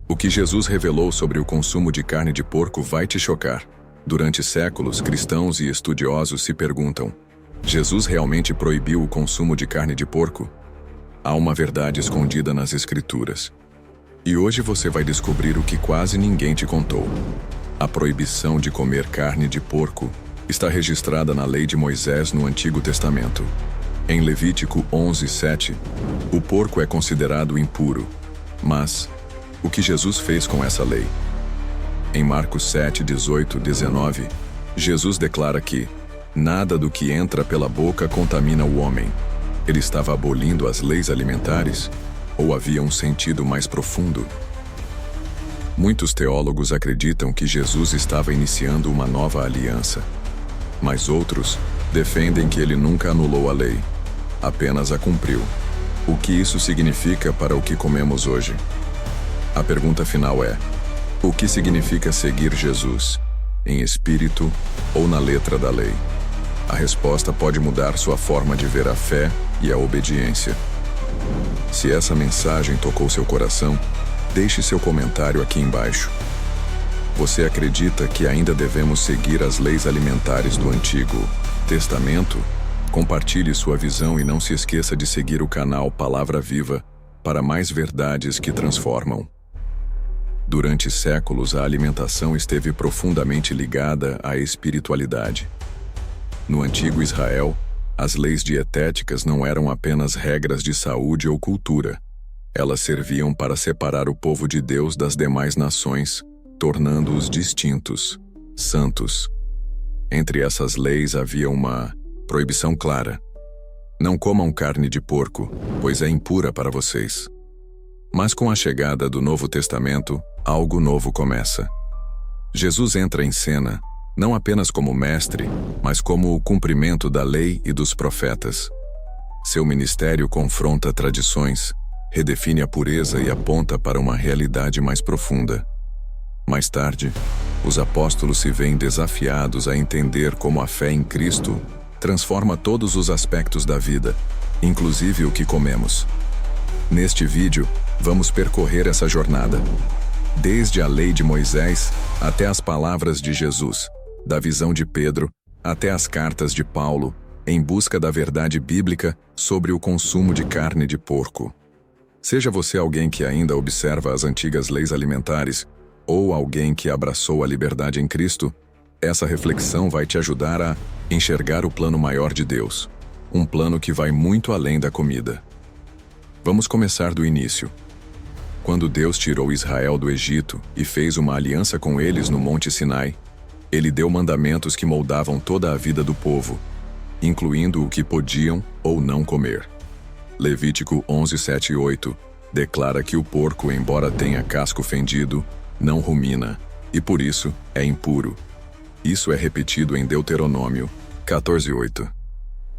O que Jesus revelou sobre o consumo de carne de porco vai te chocar. Durante séculos, cristãos e estudiosos se perguntam: Jesus realmente proibiu o consumo de carne de porco? Há uma verdade escondida nas Escrituras. E hoje você vai descobrir o que quase ninguém te contou. A proibição de comer carne de porco está registrada na lei de Moisés no Antigo Testamento. Em Levítico 11:7, o porco é considerado impuro. Mas o que Jesus fez com essa lei? Em Marcos 7:18-19, Jesus declara que nada do que entra pela boca contamina o homem. Ele estava abolindo as leis alimentares? Ou havia um sentido mais profundo? Muitos teólogos acreditam que Jesus estava iniciando uma nova aliança. Mas outros defendem que ele nunca anulou a lei, apenas a cumpriu. O que isso significa para o que comemos hoje? A pergunta final é: o que significa seguir Jesus, em espírito ou na letra da lei? A resposta pode mudar sua forma de ver a fé e a obediência. Se essa mensagem tocou seu coração, deixe seu comentário aqui embaixo. Você acredita que ainda devemos seguir as leis alimentares do Antigo Testamento? Compartilhe sua visão e não se esqueça de seguir o canal Palavra Viva para mais verdades que transformam. Durante séculos, a alimentação esteve profundamente ligada à espiritualidade. No antigo Israel, as leis dietéticas não eram apenas regras de saúde ou cultura. Elas serviam para separar o povo de Deus das demais nações, tornando-os distintos, santos. Entre essas leis havia uma proibição clara: não comam carne de porco, pois é impura para vocês. Mas com a chegada do Novo Testamento, algo novo começa. Jesus entra em cena, não apenas como mestre, mas como o cumprimento da lei e dos profetas. Seu ministério confronta tradições, redefine a pureza e aponta para uma realidade mais profunda. Mais tarde, os apóstolos se veem desafiados a entender como a fé em Cristo transforma todos os aspectos da vida, inclusive o que comemos. Neste vídeo, vamos percorrer essa jornada, desde a lei de Moisés até as palavras de Jesus, da visão de Pedro até as cartas de Paulo, em busca da verdade bíblica sobre o consumo de carne de porco. Seja você alguém que ainda observa as antigas leis alimentares, ou alguém que abraçou a liberdade em Cristo, essa reflexão vai te ajudar a enxergar o plano maior de Deus, um plano que vai muito além da comida. Vamos começar do início. Quando Deus tirou Israel do Egito e fez uma aliança com eles no Monte Sinai, Ele deu mandamentos que moldavam toda a vida do povo, incluindo o que podiam ou não comer. Levítico 11:7 e 8 declara que o porco, embora tenha casco fendido, não rumina, e por isso é impuro. Isso é repetido em Deuteronômio 14:8.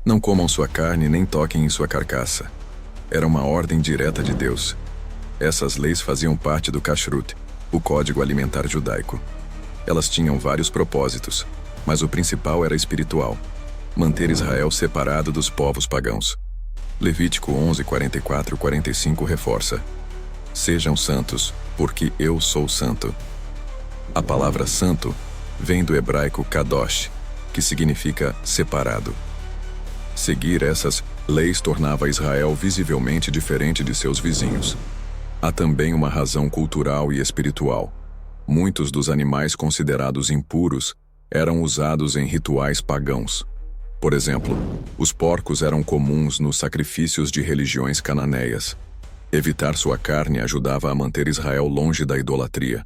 Não comam sua carne nem toquem em sua carcaça. Era uma ordem direta de Deus. Essas leis faziam parte do Kashrut, o Código Alimentar Judaico. Elas tinham vários propósitos, mas o principal era espiritual: manter Israel separado dos povos pagãos. Levítico 11:44-45 reforça: sejam santos, porque eu sou santo. A palavra santo vem do hebraico kadosh, que significa separado. Seguir essas leis tornava Israel visivelmente diferente de seus vizinhos. Há também uma razão cultural e espiritual. Muitos dos animais considerados impuros eram usados em rituais pagãos. Por exemplo, os porcos eram comuns nos sacrifícios de religiões cananeias. Evitar sua carne ajudava a manter Israel longe da idolatria.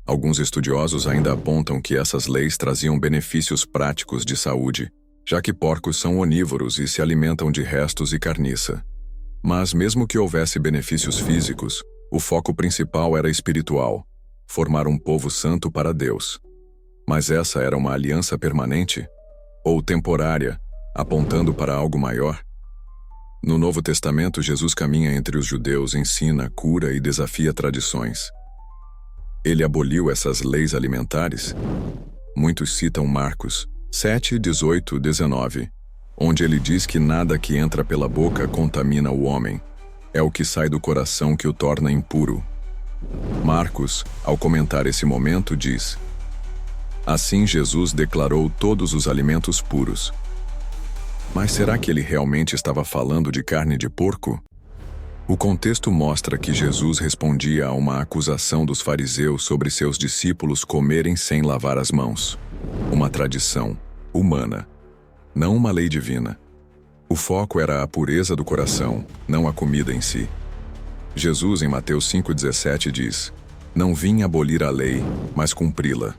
Alguns estudiosos ainda apontam que essas leis traziam benefícios práticos de saúde, já que porcos são onívoros e se alimentam de restos e carniça. Mas mesmo que houvesse benefícios físicos, o foco principal era espiritual: formar um povo santo para Deus. Mas essa era uma aliança permanente? Ou temporária, apontando para algo maior? No Novo Testamento, Jesus caminha entre os judeus, ensina, cura e desafia tradições. Ele aboliu essas leis alimentares? Muitos citam Marcos 7:18-19, onde ele diz que nada que entra pela boca contamina o homem. É o que sai do coração que o torna impuro. Marcos, ao comentar esse momento, diz: assim Jesus declarou todos os alimentos puros. Mas será que ele realmente estava falando de carne de porco? O contexto mostra que Jesus respondia a uma acusação dos fariseus sobre seus discípulos comerem sem lavar as mãos. Uma tradição humana, não uma lei divina. O foco era a pureza do coração, não a comida em si. Jesus, em Mateus 5,17, diz: não vim abolir a lei, mas cumpri-la.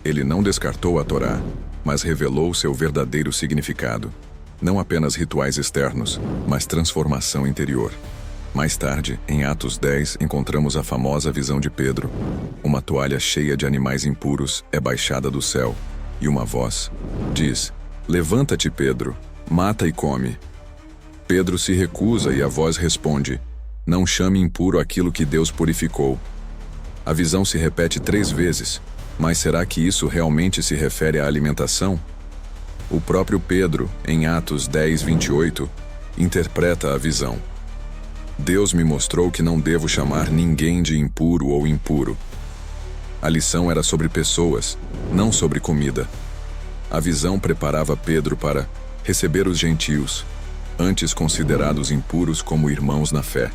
Ele não descartou a Torá, mas revelou seu verdadeiro significado. Não apenas rituais externos, mas transformação interior. Mais tarde, em Atos 10, encontramos a famosa visão de Pedro. Uma toalha cheia de animais impuros é baixada do céu, e uma voz diz: levanta-te, Pedro, mata e come. Pedro se recusa e a voz responde: não chame impuro aquilo que Deus purificou. A visão se repete 3 vezes, mas será que isso realmente se refere à alimentação? O próprio Pedro, em Atos 10, 28, interpreta a visão: Deus me mostrou que não devo chamar ninguém de impuro ou impuro. A lição era sobre pessoas, não sobre comida. A visão preparava Pedro para receber os gentios, antes considerados impuros como irmãos na fé.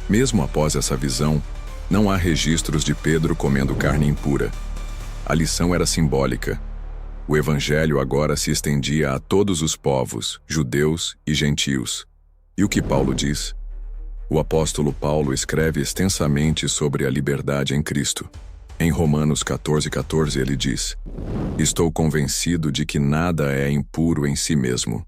Mesmo após essa visão, não há registros de Pedro comendo carne impura. A lição era simbólica. O evangelho agora se estendia a todos os povos, judeus e gentios. E o que Paulo diz? O apóstolo Paulo escreve extensamente sobre a liberdade em Cristo. Em Romanos 14,14 ele diz: estou convencido de que nada é impuro em si mesmo.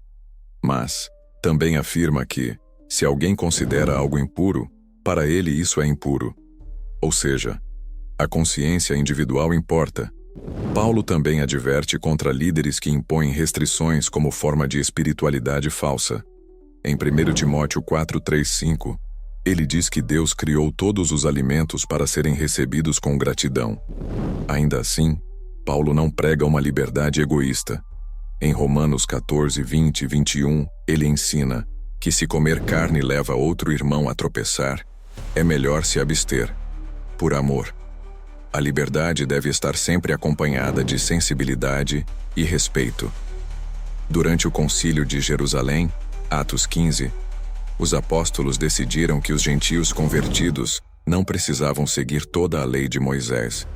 Mas também afirma que, se alguém considera algo impuro, para ele isso é impuro. Ou seja, a consciência individual importa. Paulo também adverte contra líderes que impõem restrições como forma de espiritualidade falsa. Em 1 Timóteo 4:3-5, ele diz que Deus criou todos os alimentos para serem recebidos com gratidão. Ainda assim, Paulo não prega uma liberdade egoísta. Em Romanos 14, 20 e 21, ele ensina que se comer carne leva outro irmão a tropeçar, é melhor se abster, por amor. A liberdade deve estar sempre acompanhada de sensibilidade e respeito. Durante o Concílio de Jerusalém, Atos 15, os apóstolos decidiram que os gentios convertidos não precisavam seguir toda a lei de Moisés,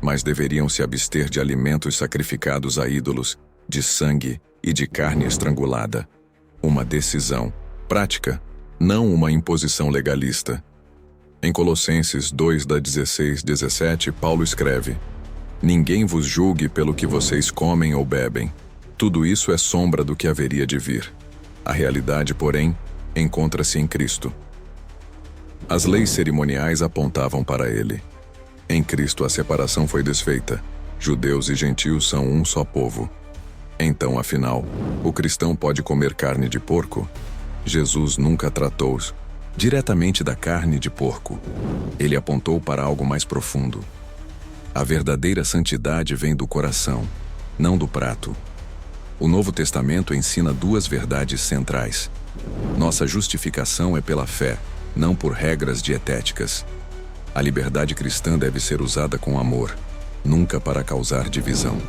mas deveriam se abster de alimentos sacrificados a ídolos, de sangue e de carne estrangulada. Uma decisão prática, não uma imposição legalista. Em Colossenses 2:16-17, Paulo escreve: ninguém vos julgue pelo que vocês comem ou bebem. Tudo isso é sombra do que haveria de vir. A realidade, porém, encontra-se em Cristo. As leis cerimoniais apontavam para ele. Em Cristo a separação foi desfeita. Judeus e gentios são um só povo. Então, afinal, o cristão pode comer carne de porco? Jesus nunca tratou diretamente da carne de porco. Ele apontou para algo mais profundo. A verdadeira santidade vem do coração, não do prato. O Novo Testamento ensina 2 verdades centrais. Nossa justificação é pela fé, não por regras dietéticas. A liberdade cristã deve ser usada com amor, nunca para causar divisão.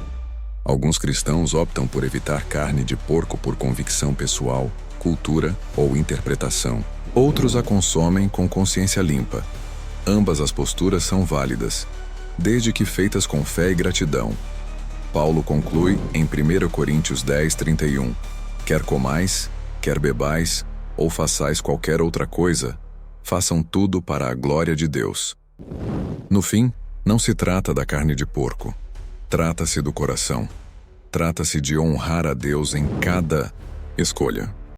Alguns cristãos optam por evitar carne de porco por convicção pessoal, cultura ou interpretação. Outros a consomem com consciência limpa. Ambas as posturas são válidas, desde que feitas com fé e gratidão. Paulo conclui em 1 Coríntios 10:31: quer comais, quer bebais, ou façais qualquer outra coisa, façam tudo para a glória de Deus. No fim, não se trata da carne de porco. Trata-se do coração. Trata-se de honrar a Deus em cada escolha.